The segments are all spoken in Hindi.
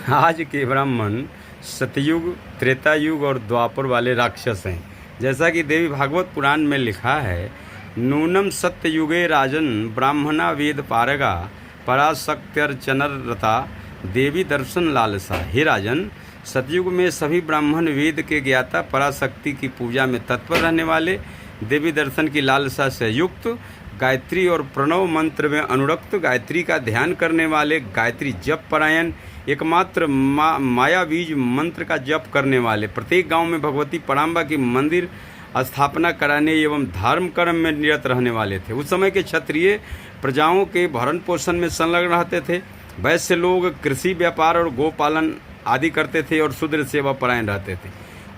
आज के ब्राह्मण सतयुग, त्रेता युग और द्वापर वाले राक्षस हैं। जैसा कि देवी भागवत पुराण में लिखा है, नूनम सत्ययुगे राजन ब्राह्मणा वेद पारगा पराशक्त्यर्चनर रता देवी दर्शन लालसा। हे राजन, सतयुग में सभी ब्राह्मण वेद के ज्ञाता, पराशक्ति की पूजा में तत्पर रहने वाले, देवी दर्शन की लालसा से युक्त, गायत्री और प्रणव मंत्र में अनुरक्त, गायत्री का ध्यान करने वाले, गायत्री जप परायण, एकमात्र माया बीज मंत्र का जप करने वाले, प्रत्येक गांव में भगवती पराम्बा की मंदिर स्थापना कराने एवं धर्म कर्म में निरत रहने वाले थे। उस समय के क्षत्रिय प्रजाओं के भरण पोषण में संलग्न रहते थे। वैश्य लोग कृषि, व्यापार और गोपालन आदि करते थे और शूद्र सेवा परायण रहते थे।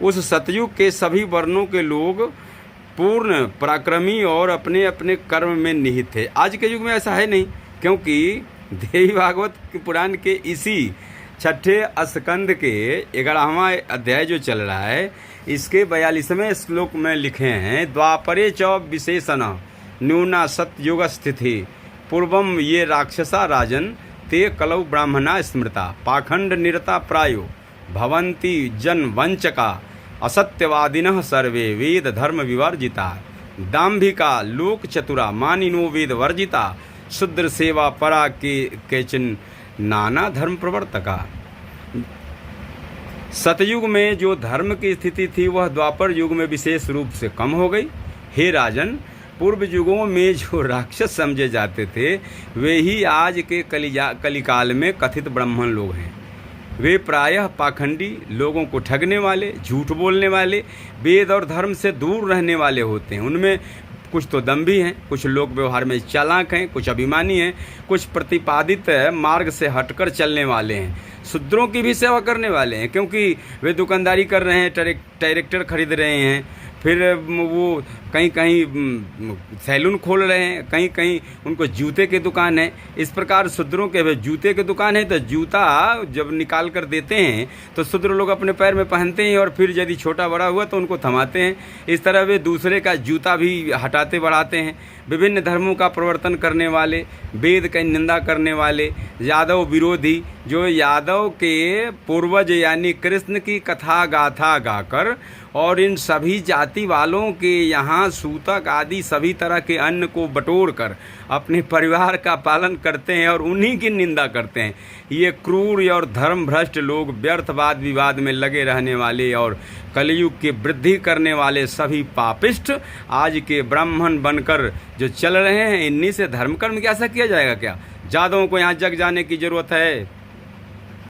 उस सतयुग के सभी वर्णों के लोग पूर्ण पराक्रमी और अपने अपने कर्म में निहित थे। आज के युग में ऐसा है नहीं, क्योंकि देवी भागवत पुराण के इसी छठे स्कंद के 11वां अध्याय जो चल रहा है, इसके 42वें श्लोक में लिखे हैं, द्वापरे च विशेषण न्यूना सतयुग स्थिति पूर्वम ये राक्षसा राजन ते कलौ ब्राह्मणा स्मृता पाखंड निरता प्रायो भवन्ति जन वंचका असत्यवादिनः सर्वे वेद धर्म विवर्जिता दाम्भिका लोक चतुरा मानिनो वेद वर्जिता शूद्र सेवा परा के केचन नाना धर्म प्रवर्तका। सतयुग में जो धर्म की स्थिति थी वह द्वापर युग में विशेष रूप से कम हो गई। हे राजन, पूर्व युगों में जो राक्षस समझे जाते थे वे ही आज के कलिकाल में कथित ब्राह्मण लोग हैं। वे प्रायः पाखंडी, लोगों को ठगने वाले, झूठ बोलने वाले, वेद और धर्म से दूर रहने वाले होते हैं। उनमें कुछ तो दम्भी हैं, कुछ लोग व्यवहार में चालाक हैं, कुछ अभिमानी हैं, कुछ प्रतिपादित मार्ग से हटकर चलने वाले हैं, शूद्रों की भी सेवा करने वाले हैं, क्योंकि वे दुकानदारी कर रहे हैं, ट्रैक्टर खरीद रहे हैं, फिर वो कहीं कहीं सैलून खोल रहे हैं, कहीं कहीं उनको जूते की दुकान है। इस प्रकार शूद्रों के जूते की दुकान है तो जूता जब निकाल कर देते हैं तो शूद्र लोग अपने पैर में पहनते हैं और फिर यदि छोटा बड़ा हुआ तो उनको थमाते हैं। इस तरह वे दूसरे का जूता भी हटाते बढ़ाते हैं। विभिन्न धर्मों का प्रवर्तन करने वाले, वेद की निंदा करने वाले, यादव विरोधी, जो यादव के पूर्वज यानी कृष्ण की कथा गाथा गाकर और इन सभी जाति वालों के यहाँ सूतक आदि सभी तरह के अन्न को बटोर कर अपने परिवार का पालन करते हैं और उन्हीं की निंदा करते हैं। ये क्रूर और धर्म भ्रष्ट लोग, व्यर्थवाद विवाद में लगे रहने वाले और कलयुग की वृद्धि करने वाले सभी पापिष्ट आज के ब्राह्मण बनकर जो चल रहे हैं, इन्हीं से धर्म कर्म कैसा किया जाएगा? क्या जादवों को यहाँ जग जाने की जरूरत है?